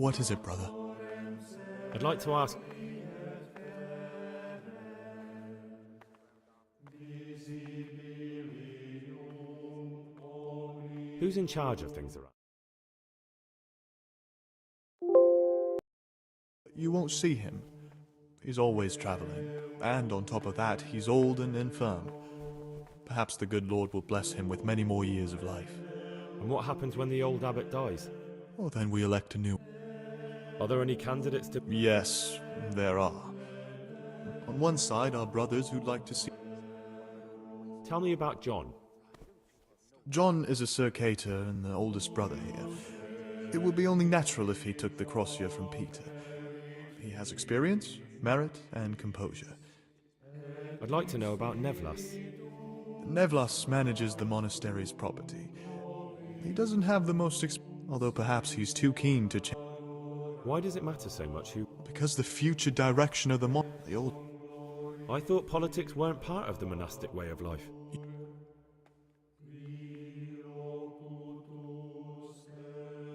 What is it, brother? I'd like to ask... Who's in charge of things around? You won't see him. He's always traveling, and on top of that, he's old and infirm. Perhaps the good Lord will bless him with many more years of life. And what happens when the old abbot dies? Oh, then we elect a new... Are there any candidates to... Yes, there are. On one side are brothers who'd like to see... Tell me about John. John is a Circator and the oldest brother here. It would be only natural if he took the crosier from Peter. He has experience, merit, and composure. I'd like to know about Nevlas. Nevlas manages the monastery's property. He doesn't have the most although perhaps he's too keen to change. Why does it matter so much who... Because the future direction of the old... I thought politics weren't part of the monastic way of life.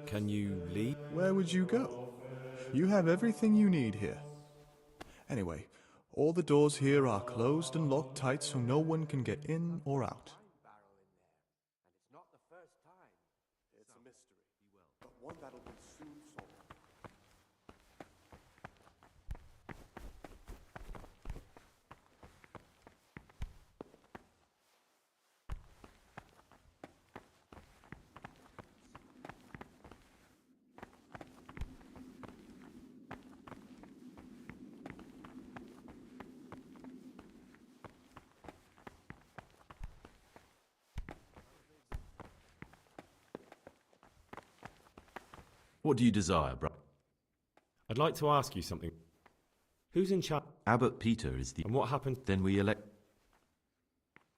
Can you lead? Where would you go? You have everything you need here. Anyway, all the doors here are closed and locked tight so no one can get in or out. It's a mystery, but one that'll be soon solved. What do you desire, brother? I'd like to ask you something. Who's in charge? Abbot Peter is the... And what happened? Then we elect...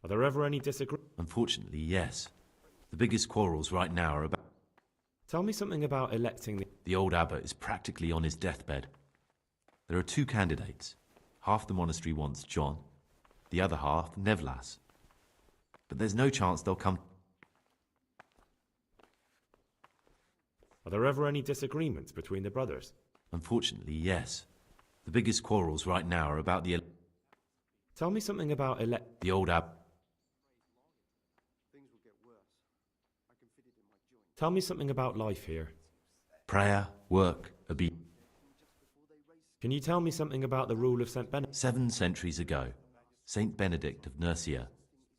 Are there ever any disagreements? Unfortunately, yes. The biggest quarrels right now are about... Tell me something about electing the... The old abbot is practically on his deathbed. There are two candidates. Half the monastery wants John, the other half Nevlas. But there's no chance they'll come... Are there ever any disagreements between the brothers? Unfortunately, yes. The biggest quarrels right now are about the... Tell me something about The old abbot... Tell me something about life here. Prayer, work, obedience. Can you tell me something about the rule of St. Benedict? 7 centuries ago, Saint Benedict of Nursia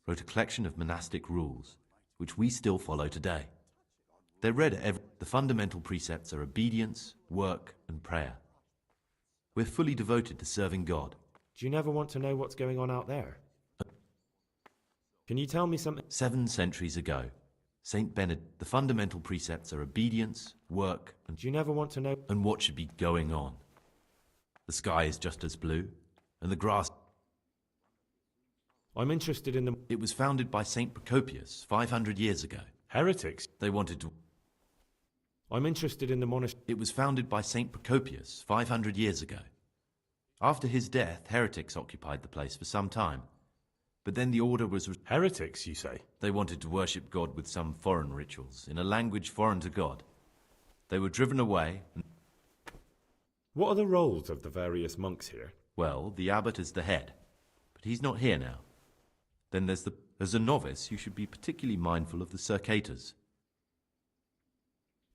wrote a collection of monastic rules, which we still follow today. They're read the fundamental precepts are obedience, work, and prayer. We're fully devoted to serving God. Do you never want to know what's going on out there? Can you tell me something? 7 centuries ago, Saint Benedict, the fundamental precepts are obedience, work, and... Do you never want to know? And what should be going on? The sky is just as blue, and the grass... I'm interested in the... It was founded by Saint Procopius 500 years ago. Heretics? They wanted to... I'm interested in the monastery. It was founded by Saint Procopius 500 years ago. After his death, heretics occupied the place for some time. But then the order was... Heretics, you say? They wanted to worship God with some foreign rituals, in a language foreign to God. They were driven away and... What are the roles of the various monks here? Well, the abbot is the head, but he's not here now. Then there's a novice who should be particularly mindful of the Circators.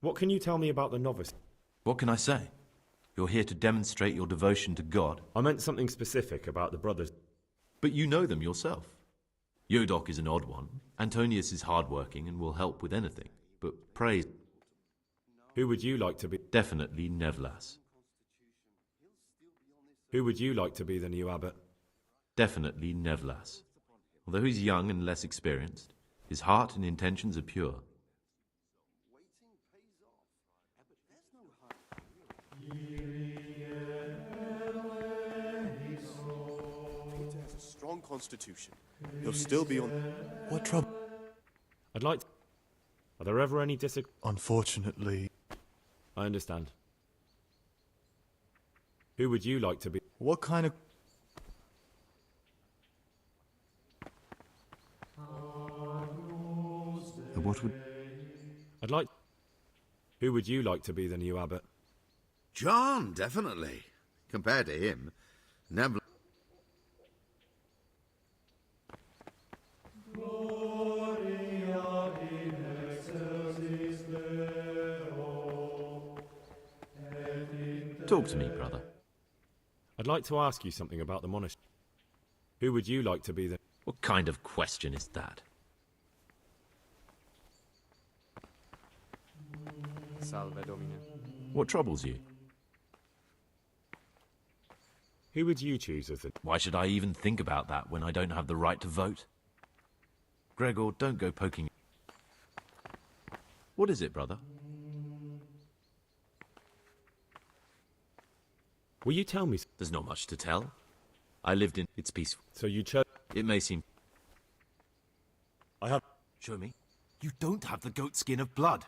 What can you tell me about the novice? What can I say? You're here to demonstrate your devotion to God. I meant something specific about the brothers. But you know them yourself. Yodoc is an odd one. Antonius is hard-working and will help with anything. But praise... Who would you like to be? Definitely Nevlas. Who would you like to be the new abbot? Definitely Nevlas. Although he's young and less experienced, his heart and intentions are pure. Peter has a strong constitution. He'll still be on... What trouble? I'd like to... Are there ever any disagreements? Unfortunately... I understand. Who would you like to be? What kind of... What would... I'd like... Who would you like to be the new abbot? John, definitely. Compared to him, Neville... Talk to me, brother. I'd like to ask you something about the monastery. Who would you like to be the... What kind of question is that? Salve, Domine. What troubles you? Who would you choose as the... Why should I even think about that when I don't have the right to vote? Gregor, don't go poking. What is it, brother? Will you tell me... There's not much to tell. I lived in... It's peaceful. So you chose... It may seem... I have... Show me. You don't have the goat skin of blood.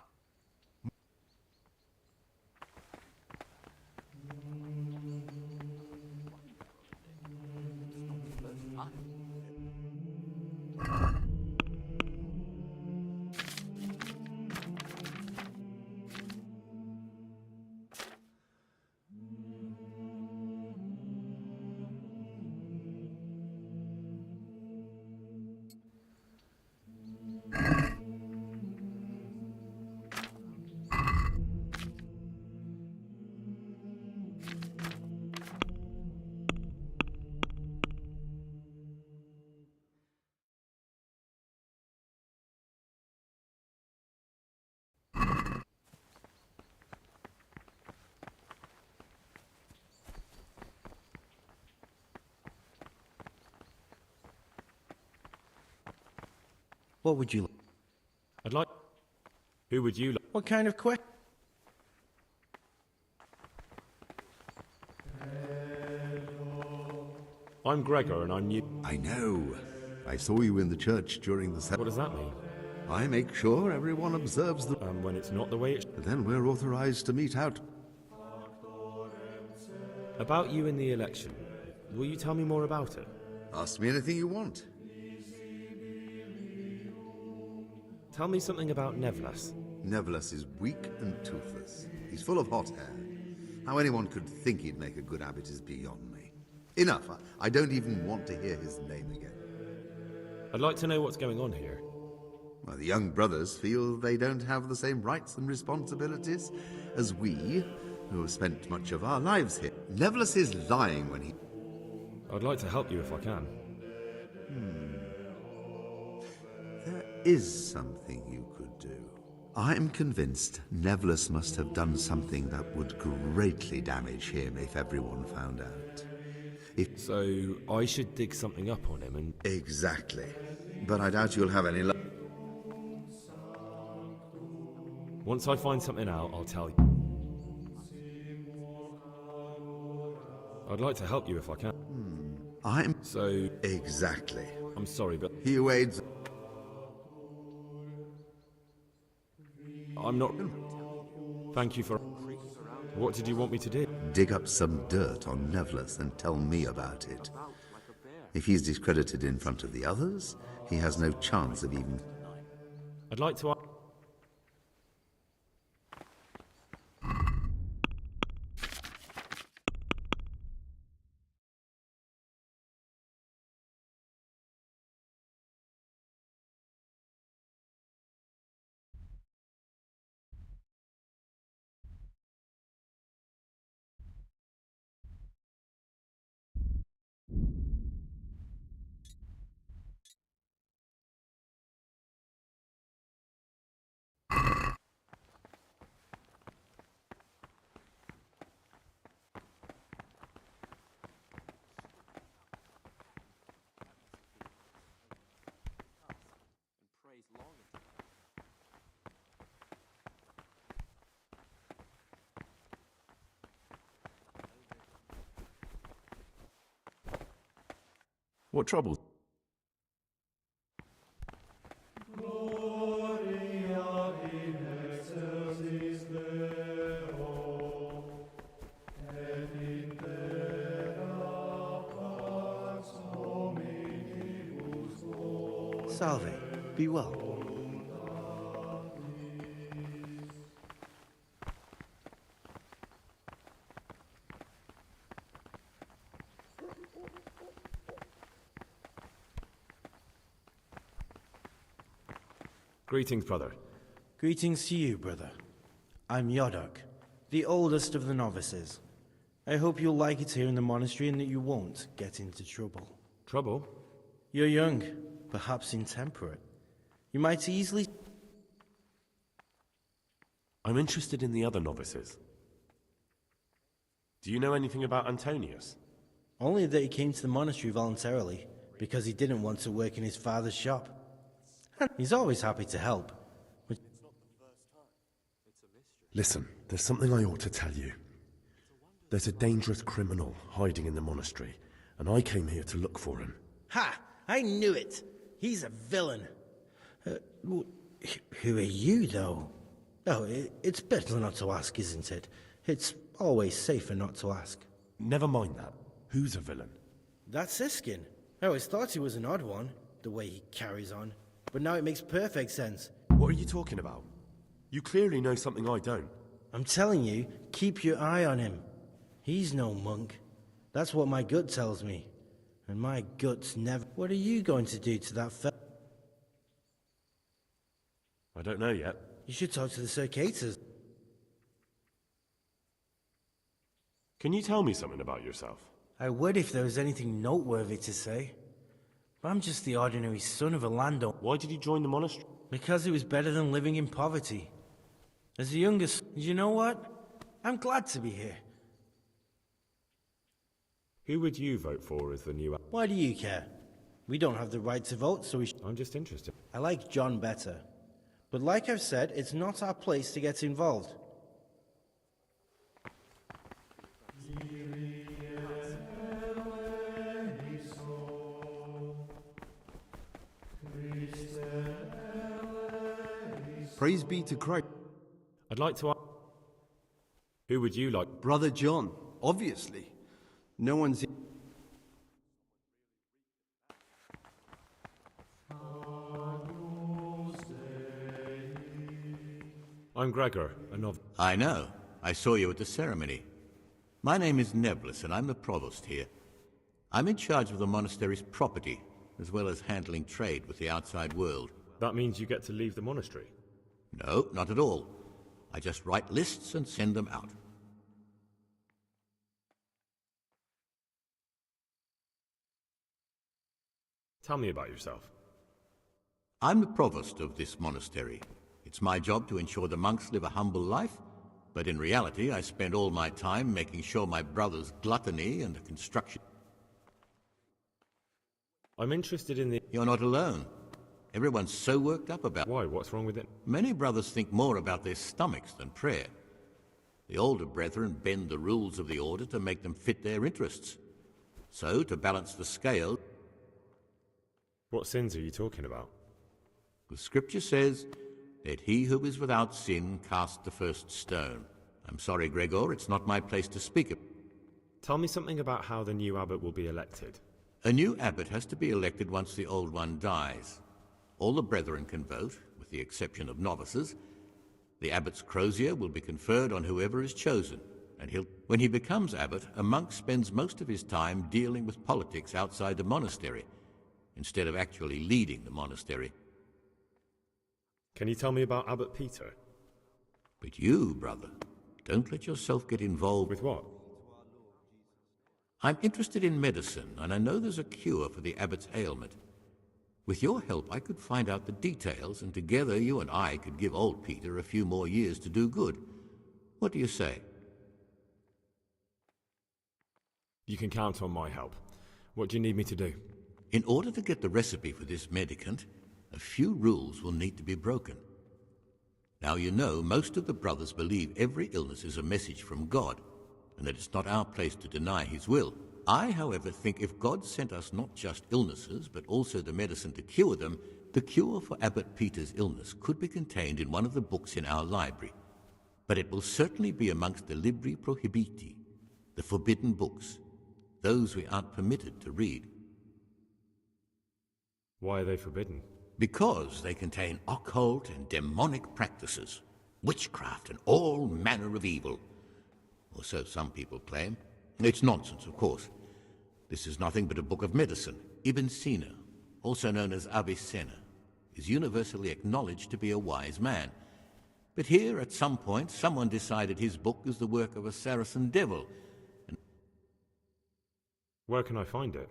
What would you like? I'd like... Who would you like... What kind of question? I'm Gregor and I'm new... I know. I saw you in the church during the... What does that mean? I make sure everyone observes the... And when it's not the way it's... Then we're authorized to meet out. About you in the election. Will you tell me more about it? Ask me anything you want. Tell me something about Nevlas. Nevillus is weak and toothless. He's full of hot hair. How anyone could think he'd make a good abbot is beyond me. Enough. I don't even want to hear his name again. I'd like to know what's going on here. Well, the young brothers feel they don't have the same rights and responsibilities as we, who have spent much of our lives here. Nevillus is lying when he... I'd like to help you if I can. There is something you could do. I'm convinced Nevillus must have done something that would greatly damage him if everyone found out. So, I should dig something up on him and... Exactly. But I doubt you'll have any luck. Once I find something out, I'll tell you. I'd like to help you if I can. So... Exactly. I'm sorry, but... He wades... I'm not... Thank you for... What did you want me to do? dig up some dirt on Nevillus and tell me about it. If he's discredited in front of the others, he has no chance of even... I'd like to... What trouble? Salve, be well. Greetings, brother. Greetings to you, brother. I'm Yodok, the oldest of the novices. I hope you'll like it here in the monastery and that you won't get into trouble. Trouble? You're young, perhaps intemperate. You might easily... I'm interested in the other novices. Do you know anything about Antonius? Only that he came to the monastery voluntarily, because he didn't want to work in his father's shop. He's always happy to help. Listen, there's something I ought to tell you. There's a dangerous criminal hiding in the monastery, and I came here to look for him. Ha! I knew it! He's a villain. Who are you, though? Oh, it's better not to ask, isn't it? It's always safer not to ask. Never mind that. Who's a villain? That's Siskin. I always thought he was an odd one, the way he carries on. But now it makes perfect sense. What are you talking about? You clearly know something I don't. I'm telling you, keep your eye on him. He's no monk. That's what my gut tells me. And my gut's never... What are you going to do to that fella? I don't know yet. You should talk to the Circators. Can you tell me something about yourself? I would if there was anything noteworthy to say. But I'm just the ordinary son of a landowner. Why did you join the monastery? Because it was better than living in poverty. As the youngest, you know what? I'm glad to be here. Who would you vote for as the new... Why do you care? We don't have the right to vote, so I'm just interested. I like John better. But like I've said, it's not our place to get involved. Praise be to Christ. I'd like to ask... Who would you like? Brother John, obviously. No one's... I'm Gregor, a novice. I know. I saw you at the ceremony. My name is Nebulus, and I'm the provost here. I'm in charge of the monastery's property, as well as handling trade with the outside world. That means you get to leave the monastery? No, not at all. I just write lists and send them out. Tell me about yourself. I'm the provost of this monastery. It's my job to ensure the monks live a humble life, but in reality I spend all my time making sure my brother's gluttony and the construction... I'm interested in the... You're not alone. Everyone's so worked up about... Why? What's wrong with it? Many brothers think more about their stomachs than prayer. The older brethren bend the rules of the order to make them fit their interests. So, to balance the scale... What sins are you talking about? The scripture says, "Let he who is without sin cast the first stone." I'm sorry, Gregor, it's not my place to speak of. Tell me something about how the new abbot will be elected. A new abbot has to be elected once the old one dies. All the brethren can vote, with the exception of novices. The abbot's crozier will be conferred on whoever is chosen, and when he becomes abbot, a monk spends most of his time dealing with politics outside the monastery, instead of actually leading the monastery. Can you tell me about Abbot Peter? But you, brother, don't let yourself get involved. With what? I'm interested in medicine, and I know there's a cure for the abbot's ailment. With your help, I could find out the details, and together you and I could give old Peter a few more years to do good. What do you say? You can count on my help. What do you need me to do? In order to get the recipe for this medicament, a few rules will need to be broken. Now you know most of the brothers believe every illness is a message from God, and that it's not our place to deny his will. I, however, think if God sent us not just illnesses, but also the medicine to cure them, the cure for Abbot Peter's illness could be contained in one of the books in our library. But it will certainly be amongst the Libri Prohibiti, the forbidden books, those we aren't permitted to read. Why are they forbidden? Because they contain occult and demonic practices, witchcraft and all manner of evil. Or so some people claim. It's nonsense, of course. This is nothing but a book of medicine, Ibn Sina, also known as Avicenna. is universally acknowledged to be a wise man. But here, at some point, someone decided his book is the work of a Saracen devil. Where can I find it?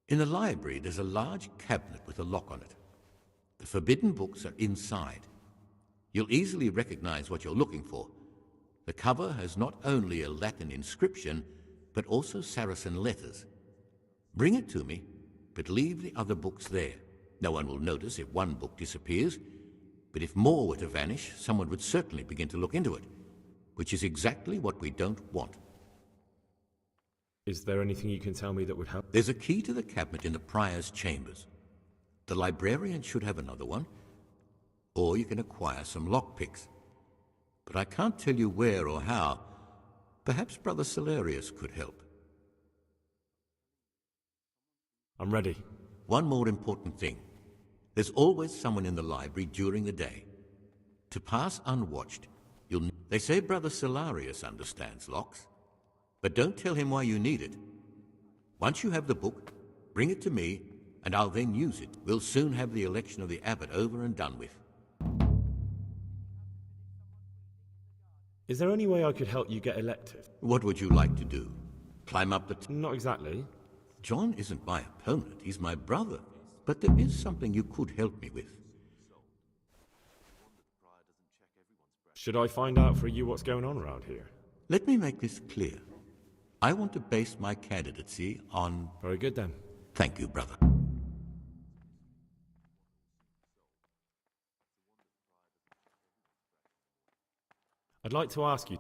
In the library, there's a large cabinet with a lock on it. The forbidden books are inside. You'll easily recognize what you're looking for. The cover has not only a Latin inscription, but also Saracen letters. Bring it to me, but leave the other books there. No one will notice if one book disappears, but if more were to vanish, someone would certainly begin to look into it, which is exactly what we don't want. Is there anything you can tell me that would help? There's a key to the cabinet in the prior's chambers. The librarian should have another one, or you can acquire some lockpicks. But I can't tell you where or how. Perhaps Brother Salarius could help. I'm ready. One more important thing. There's always someone in the library during the day. To pass unwatched, They say Brother Salarius understands locks, but don't tell him why you need it. Once you have the book, bring it to me, and I'll then use it. We'll soon have the election of the abbot over and done with. Is there any way I could help you get elected? What would you like to do? Climb up the... Not exactly. John isn't my opponent, he's my brother. But there is something you could help me with. Should I find out for you what's going on around here? Let me make this clear. I want to base my candidacy on... Very good then. Thank you, brother. I'd like to ask you...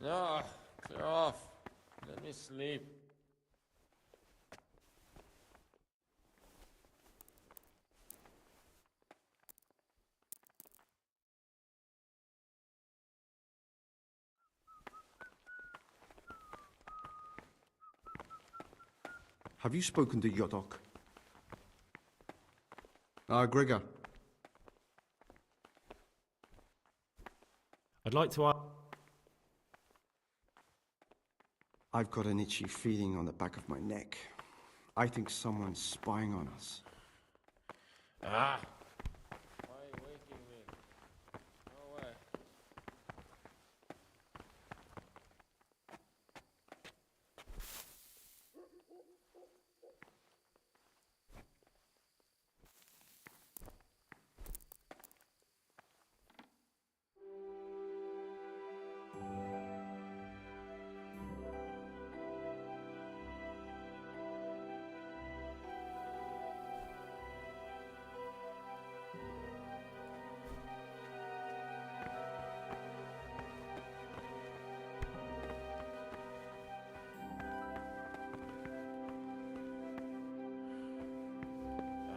No, clear off. Let me sleep. Have you spoken to Yodok? Gregor. I'd like to ask... I've got an itchy feeling on the back of my neck. I think someone's spying on us. Ah! Why are you waking me? No way.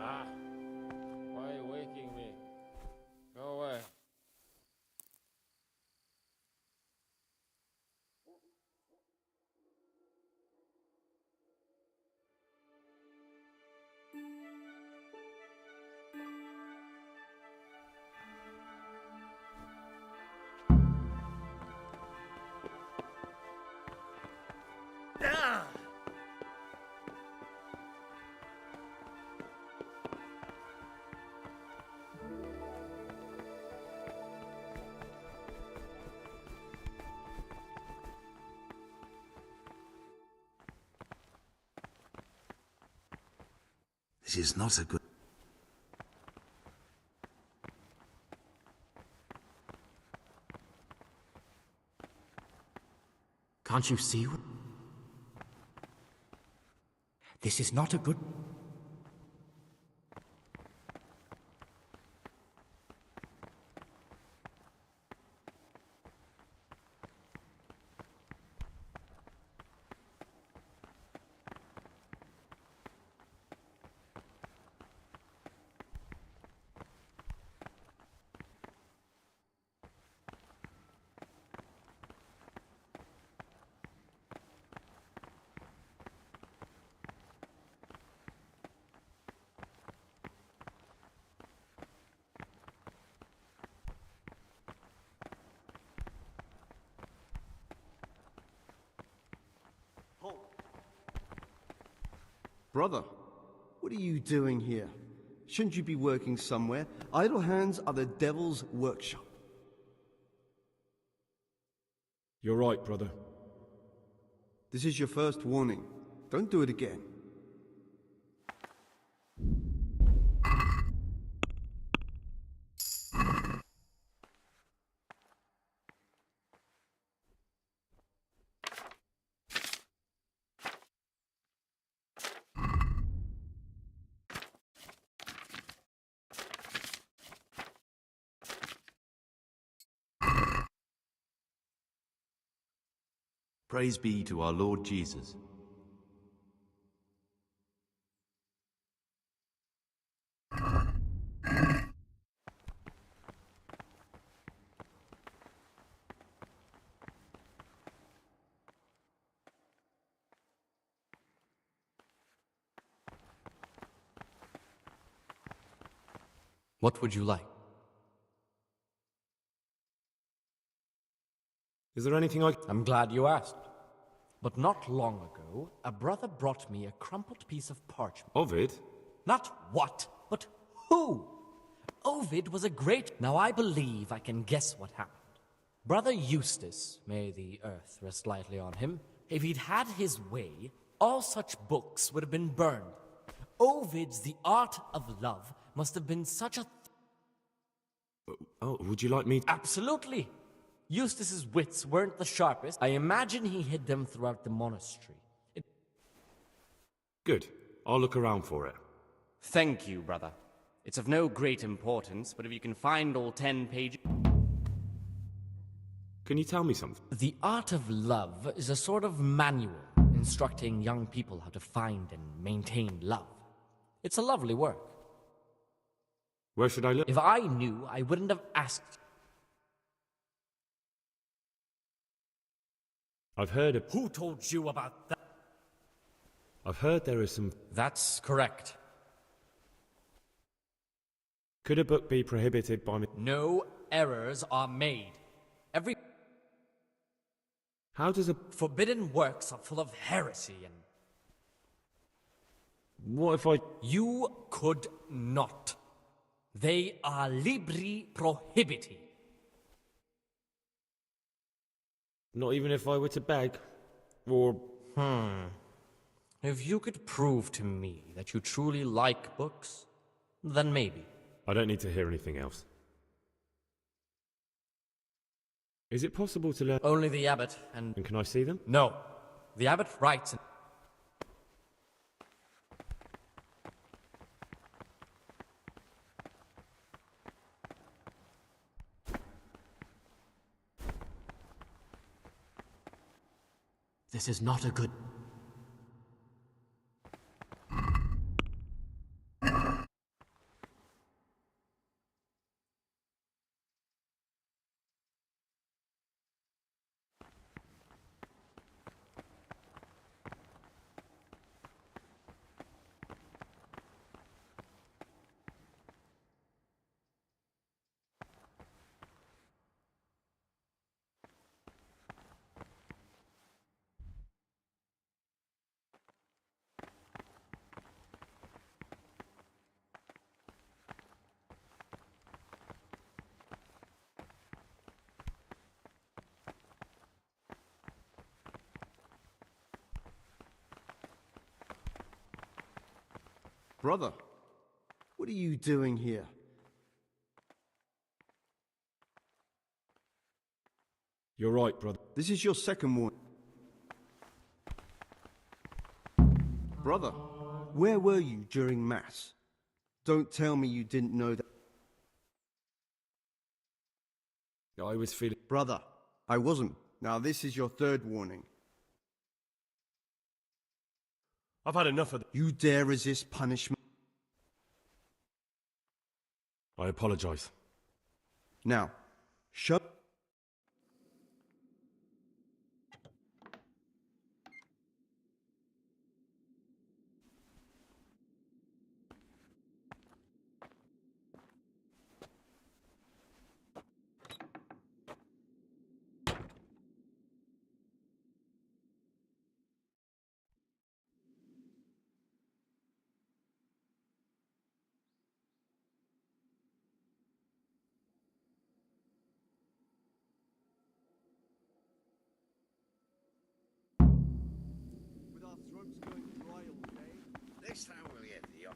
Ah! Why are you waking me? Go away. This is not a good... Can't you see? This is not a good... Brother, what are you doing here? Shouldn't you be working somewhere? Idle hands are the devil's workshop. You're right, brother. This is your first warning. Don't do it again. Praise be to our Lord Jesus. What would you like? Is there anything I... I'm glad you asked. But not long ago, a brother brought me a crumpled piece of parchment. Ovid? Not what, but who? Ovid was a great... Now I believe I can guess what happened. Brother Eustace, may the earth rest lightly on him, if he'd had his way, all such books would have been burned. Ovid's The Art of Love must have been such a... Oh, would you like me... Absolutely! Eustace's wits weren't the sharpest. I imagine he hid them throughout the monastery. Good. I'll look around for it. Thank you, brother. It's of no great importance, but if you can find all 10 pages... Can you tell me something? The Art of Love is a sort of manual instructing young people how to find and maintain love. It's a lovely work. Where should I look? If I knew, I wouldn't have asked. I've heard of... Who told you about that? I've heard there is some... That's correct. Could a book be prohibited by me? No errors are made. Every... How does a... Forbidden works are full of heresy and... What if I... You could not. They are libri prohibiti. Not even if I were to beg? Or... If you could prove to me that you truly like books, then maybe. I don't need to hear anything else. Is it possible to learn... Only the abbot and... And can I see them? No. The abbot writes... This is not a good... Brother, what are you doing here? You're right, brother. This is your second warning. Brother, where were you during Mass? Don't tell me you didn't know that. I was feeling... Brother, I wasn't. Now this is your third warning. I've had enough of You dare resist punishment? I apologise. Now, show...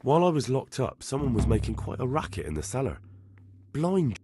While I was locked up, someone was making quite a racket in the cellar. Blind.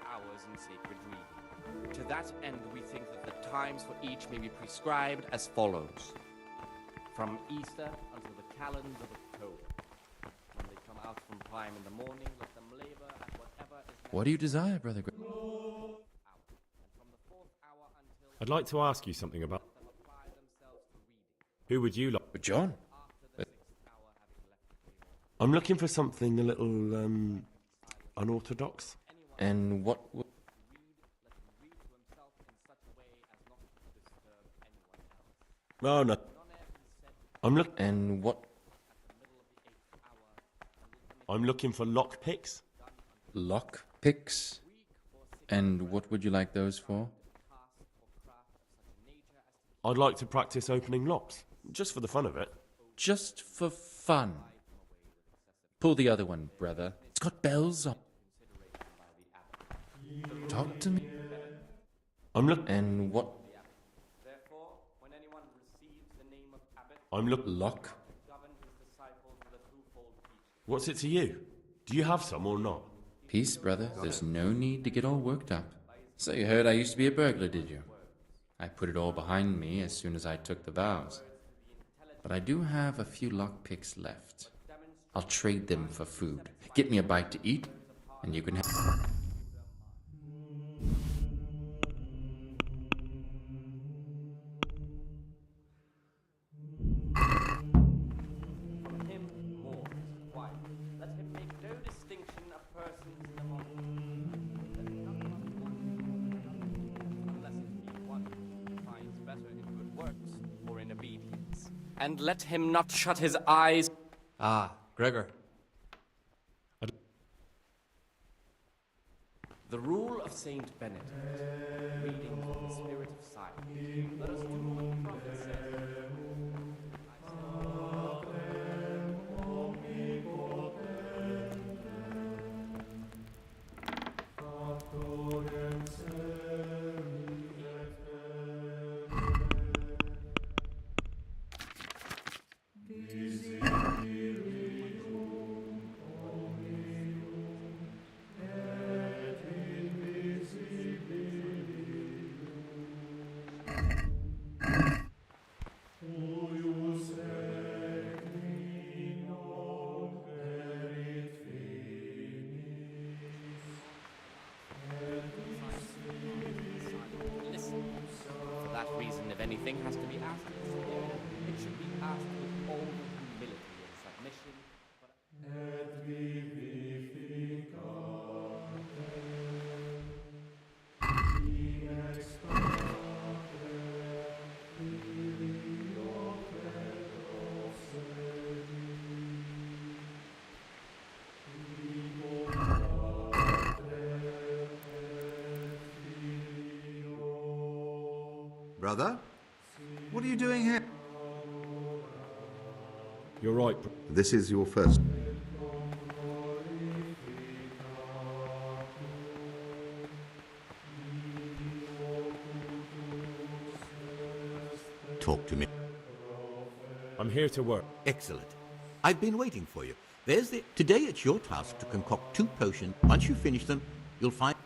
Hours in sacred reading. To that end, we think that the times for each may be prescribed as follows. From Easter until the calends of October. When they come out from prime in the morning, let them labor at whatever is necessary. What do you desire, Brother Gregor? I'd like to ask you something about... Who would you like? John. I'm looking for something a little, unorthodox. And what... No, no. And what... I'm looking for lockpicks. Lockpicks? And what would you like those for? I'd like to practice opening locks, just for the fun of it. Just for fun. Pull the other one, brother. It's got bells on. Talk to me. I'm looking... And what... Therefore, when anyone receives the name of abbot, I'm looking... Lock? govern his disciples with a twofold teaching. What's it to you? Do you have some or not? Peace, brother. There's no need to get all worked up. So you heard I used to be a burglar, did you? I put it all behind me as soon as I took the vows. But I do have a few lockpicks left. I'll trade them for food. Get me a bite to eat, and you can have... From him, more is required. Let him make no distinction of persons in the multitude. Let not one unless it be one who finds better in good works or in obedience. And let him not shut his eyes. Ah, Gregor. The rule of Saint Benedict, reading from the Spirit of Silence. Let us do what the prophet says. anything has to be asked in spirit, it should be asked with all the humility and submission. Brother, what are you doing here? You're right. This is your first. Talk to me. I'm here to work. Excellent. I've been waiting for you. Today it's your task to concoct 2 potions. Once you finish them, you'll find...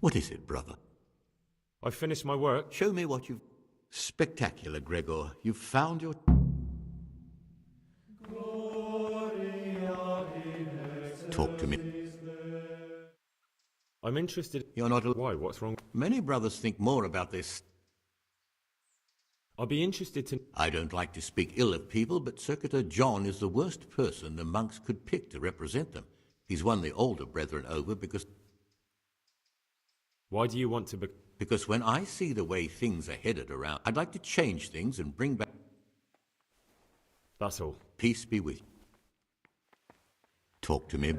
What is it, brother? I finished my work. Show me what you've... Spectacular, Gregor. You've found your... Talk to me. I'm interested. You're not... Why? What's wrong? Many brothers think more about this. I'll be interested to... I don't like to speak ill of people, but Circuitor John is the worst person the monks could pick to represent them. He's won the older brethren over because... Why do you want to be... Because when I see the way things are headed around, I'd like to change things and bring back... That's all. Peace be with you. Talk to me.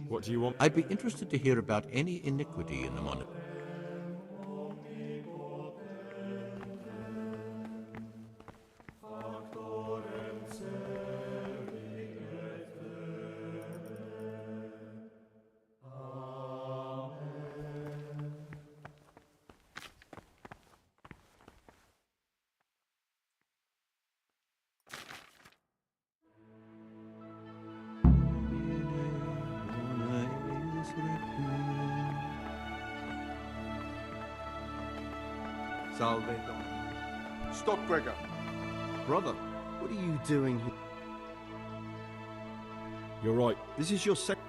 What do you want? I'd be interested to hear about any iniquity in the monastery. Salve. Stop, Gregor. Brother, what are you doing here? You're right. This is your second...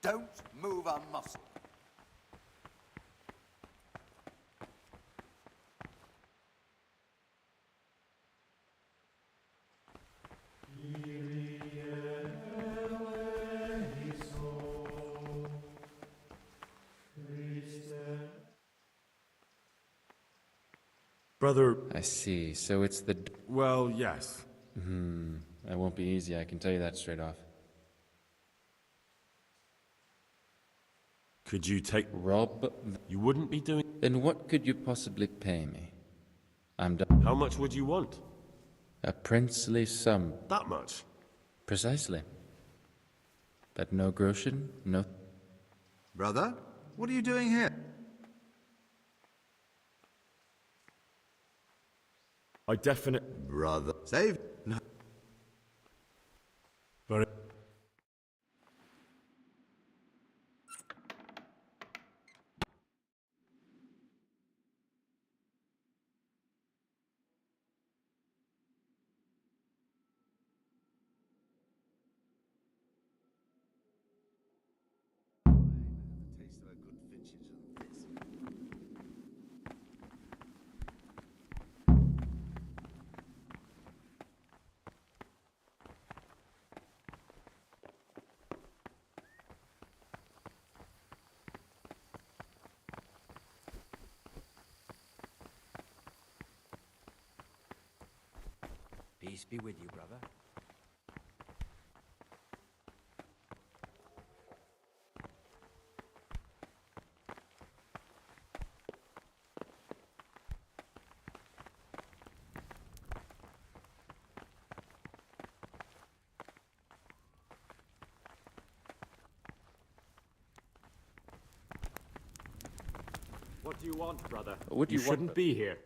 Don't move a muscle. Brother... I see. So it's the... Well, yes. That won't be easy, I can tell you that straight off. Could you take... Rob... You wouldn't be doing... Then what could you possibly pay me? I'm done. How much would you want? A princely sum. That much? Precisely. But no groschen, no... Brother, what are you doing here? I definitely... Brother. Save? No. Very... Peace be with you, brother. What do you want, brother? What do you you want? shouldn't be here.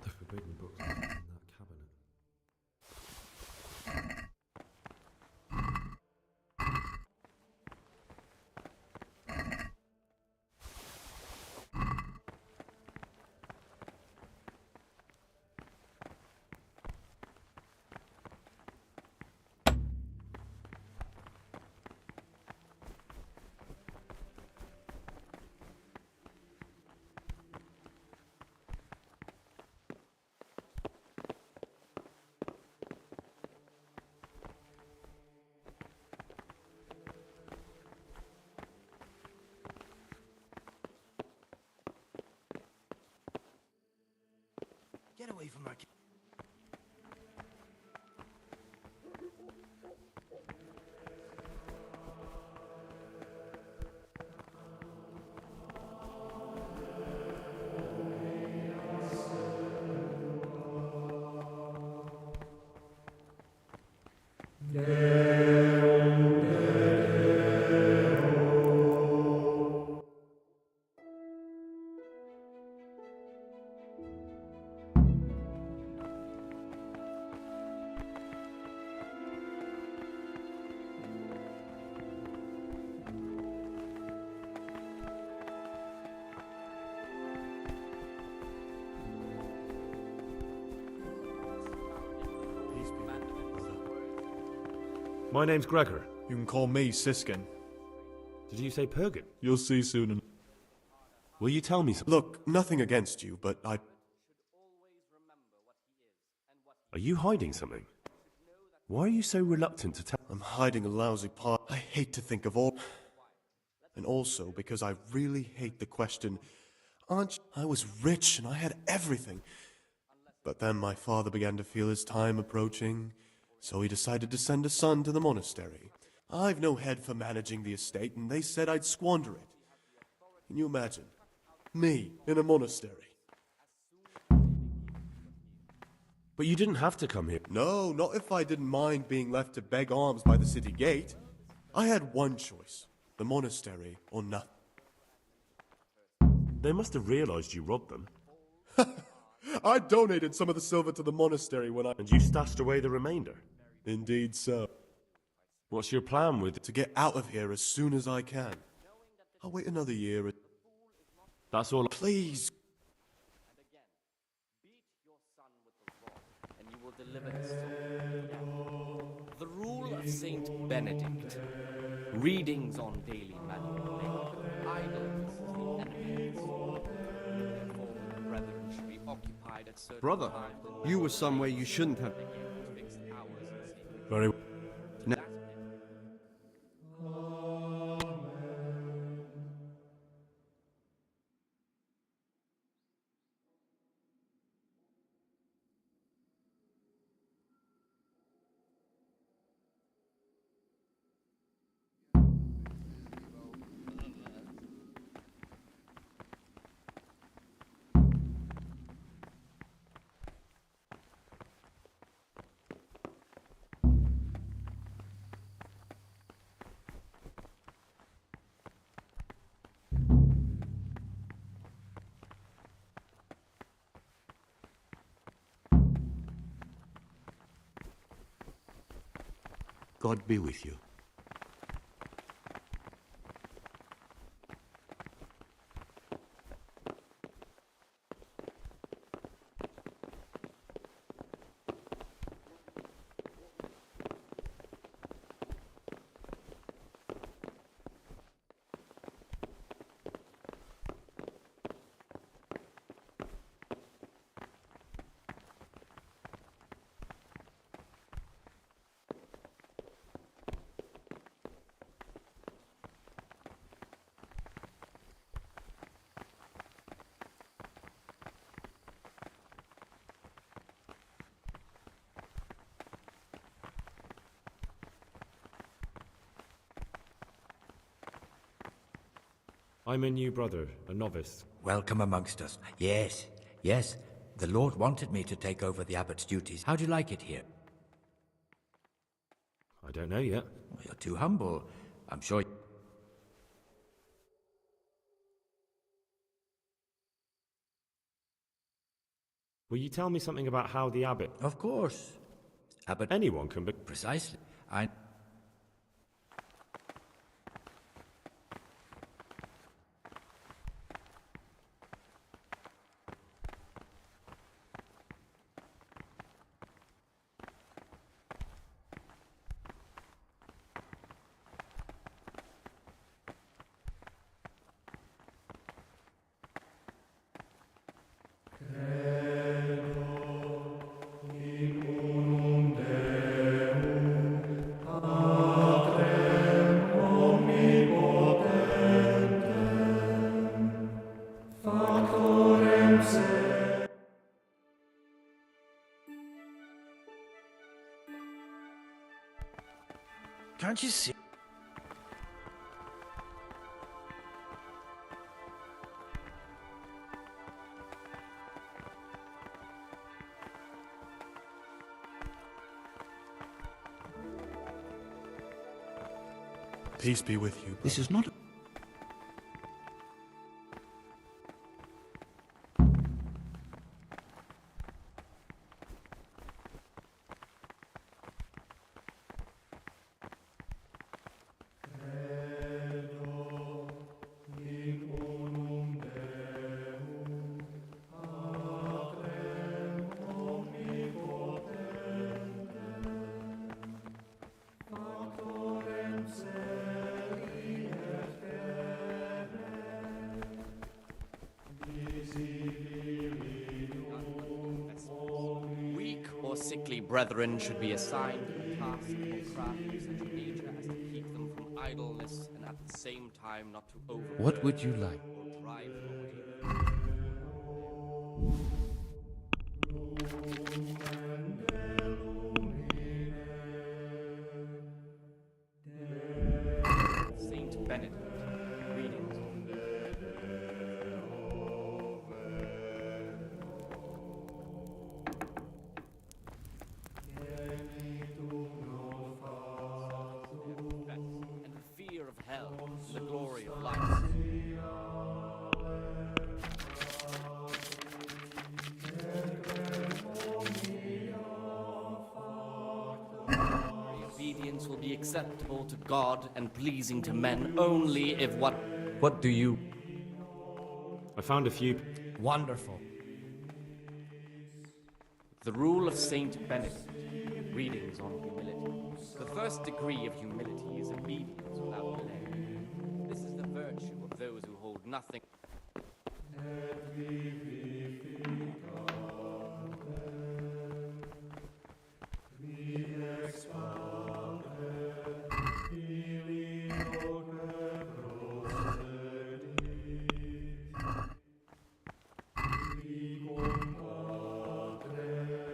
The forbidden books are in that cabinet. Get away from her. Peace be with you, brother. My name's Gregor. You can call me Siskin. Did you say Pergin? You'll see soon. Will you tell me something? Look, nothing against you, but Are you hiding something? Why are you so reluctant to tell? I'm hiding a lousy part. I hate to think of all. And also because I really hate the question, aren't you? I was rich and I had everything. But then my father began to feel his time approaching, so he decided to send a son to the monastery. I've no head for managing the estate, and they said I'd squander it. Can you imagine? Me in a monastery. But you didn't have to come here. No, not if I didn't mind being left to beg alms by the city gate. I had one choice, the monastery or nothing. They must have realized you robbed them. I donated some of the silver to the monastery when I... And you stashed away the remainder. Indeed so. What's your plan with... To get out of here as soon as I can. I'll wait another year. That's all... Please. And you will deliver his soul. The rule of Saint Benedict. Readings on daily manual labor. Idleness is the enemy of the soul. Therefore, the brethren should be occupied at certain Brother, times. you were somewhere you shouldn't have. Fixed hours in sacred Very well. Now, God be with you. I'm a new brother, a novice. Welcome amongst us. Yes, yes. The Lord wanted me to take over the abbot's duties. How do you like it here? I don't know yet. Well, you're too humble. I'm sure... Will you tell me something about how the abbot... Of course. Abbot... Anyone can be... Precisely. Can't you see? Peace be with you. This is not... Sickly brethren should be assigned a task or craft of such a nature as to keep them from idleness and at the same time not to overwork. What would you like? Or thrive away. Saint Benedict, greetings. The glory of life. Obedience will be acceptable to God and pleasing to men only if what... What do you... I found a few... Wonderful. The rule of Saint Benedict. Readings on humility. The first degree of humility is obedience without delay. This is the virtue of those who hold nothing.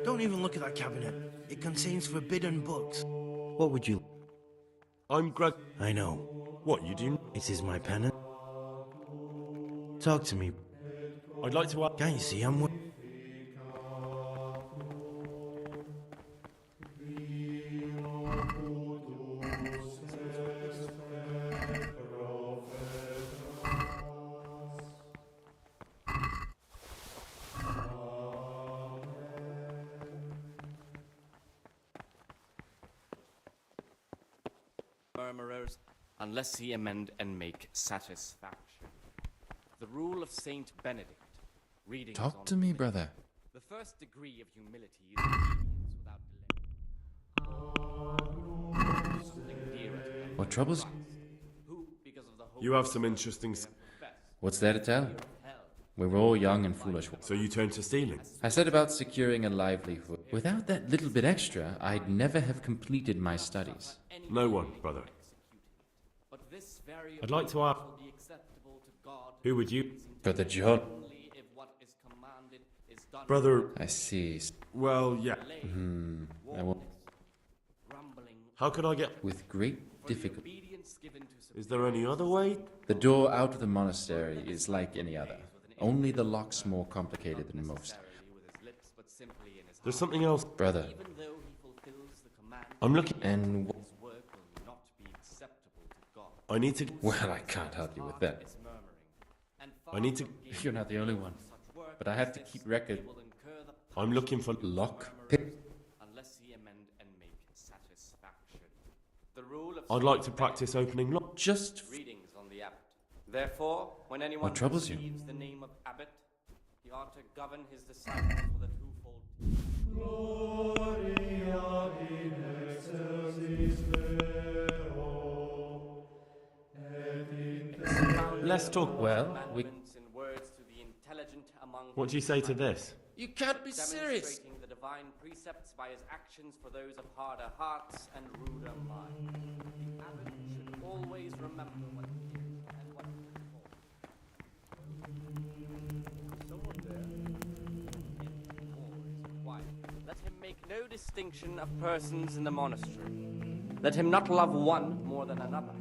Don't even look at that cabinet. It contains forbidden books. What would you... I'm Greg. I know. What, you do? It is my penance. Talk to me. I'd like to... Can't you see I'm... murmurers, unless he amend and make satisfaction. The rule of Saint Benedict. Readings Talk on to me, humility. brother. The first degree of humility is obedience without delay. Something dearer to them What than troubles Christ, who, because of the hope You have of some the interesting... they have professed, What's there to tell? We were all young and foolish. So you turned to stealing? I said about securing a livelihood. Without that little bit extra, I'd never have completed my studies. No one, brother. but this very I'd like to ask, will be acceptable to God who would you... Brother John. only if what is commanded is done Brother... I see. Well, yeah. I will. grumbling. How could I get... With great difficulty. Obedience given to Is there any other way? The door out of the monastery is like any other. Only the lock's more complicated than most. with his lips, but simply in his There's something else. Brother, even though he fulfills the command, I'm looking... and his work will not be acceptable to God. I need to... well, I can't help you with that. Is murmuring, and I need to... You're not the only one. But I have to keep record. will incur the I'm looking for... Lock. unless he amend and make satisfaction. The rule of I'd like to practice opening lock. Just readings on the abbot. Therefore, when anyone What troubles you? receives the name of abbot, he ought to govern his disciples with a twofold. Let's talk... Well, we. Commandments in words to the intelligent among What do you say to this? You can't be serious. demonstrating the divine precepts by his actions for those of harder hearts and ruder minds. The abbot should always remember what he is and what he is for. Someone there. If war is required, let him make no distinction of persons in the monastery. Let him not love one more than another,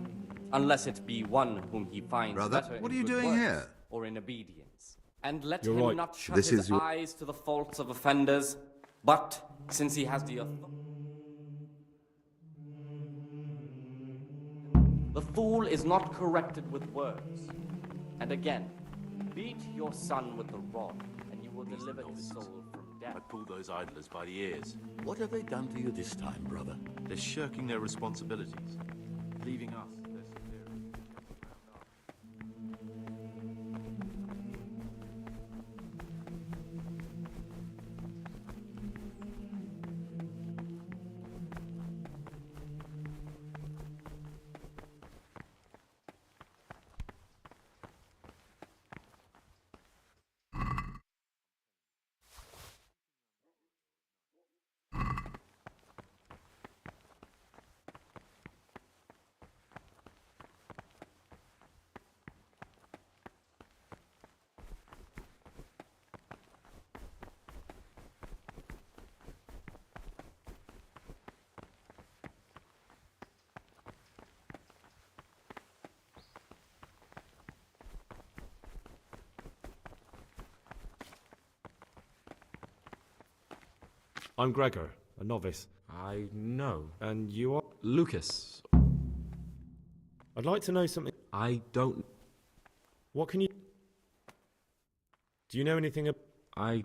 unless it be one whom he finds Brother, better what in are you good doing works here? or in obedience. And let You're him right. not shut This his is your- eyes to the faults of offenders, but, since he has the authority, the fool is not corrected with words. And again, beat your son with the rod, and you will deliver his soul from death. I pull those idlers by the ears. What have they done to you this time, brother? They're shirking their responsibilities, leaving us, their superiors. I'm Gregor, a novice. I know. And you are? Lucas. I'd like to know something. I don't... What can you... Do you know anything I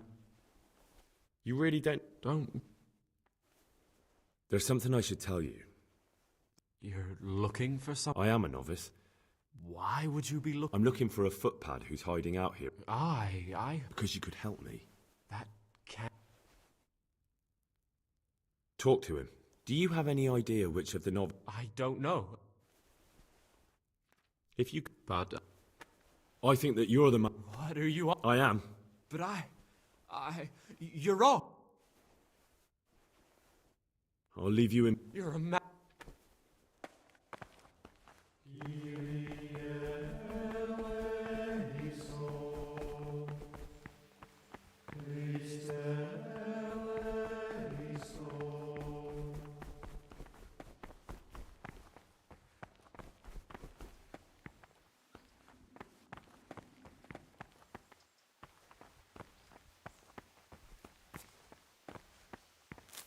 You really don't... don't... There's something I should tell you. You're looking for something? I am a novice. Why would you be looking... I'm looking for a footpad who's hiding out here. I... Because you could help me. That can't... Talk to him. Do you have any idea which of the I don't know. If you... But... I think that you're the man... What are you on? I am. But You're wrong. I'll leave you in... You're a man.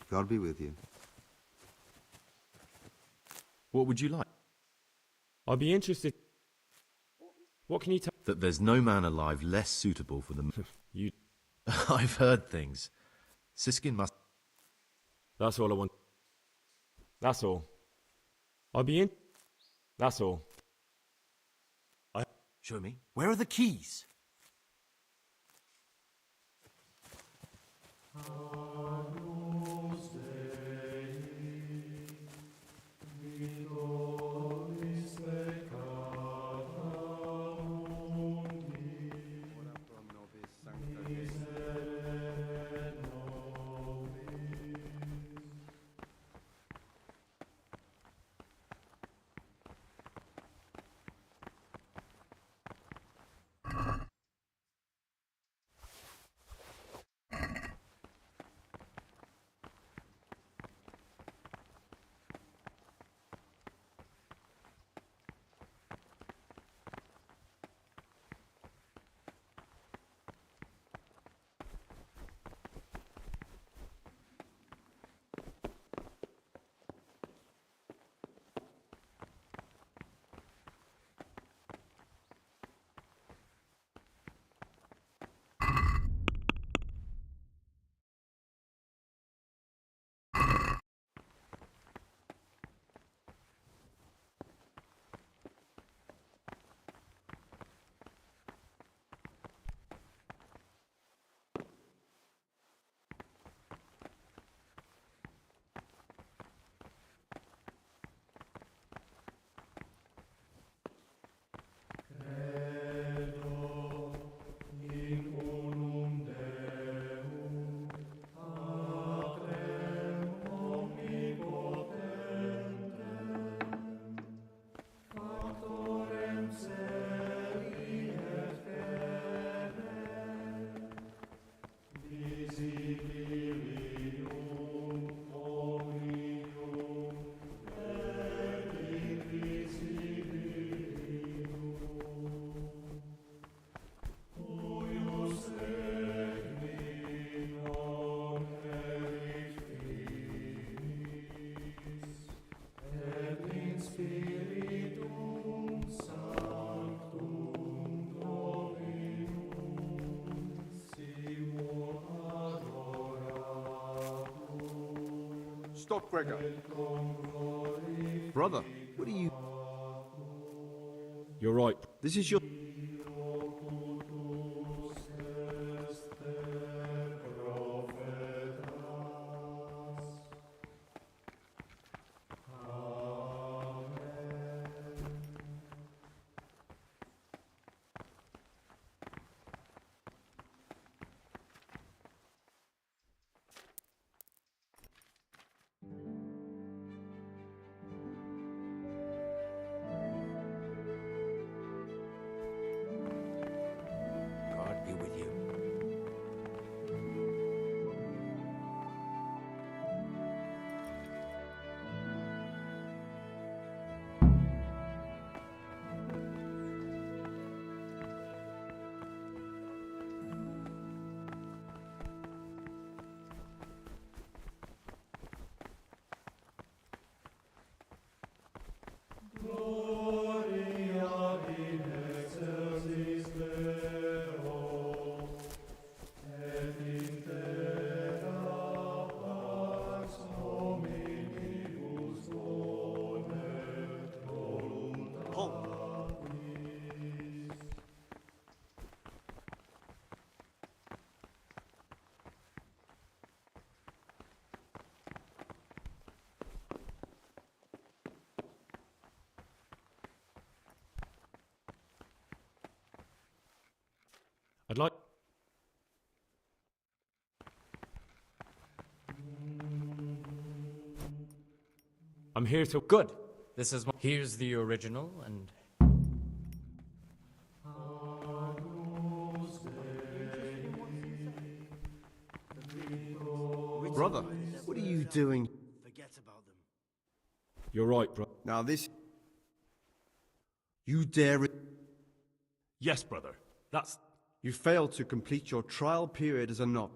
God be with you. What would you like? I'd be interested... What can you tell... That there's no man alive less suitable for the... You... I've heard things. Siskin must... That's all I want. That's all. I'd be in... That's all. Show me. Where are the keys? Stop, Gregor. Brother, what are you... You're right. This is your... God be with you. I'd like... I'm here to... Good. This is... Here's the original, and... Brother, what are you doing? Forget about them. You're right, bro. Now this... You dare... Yes, brother. That's... You failed to complete your trial period as a knot.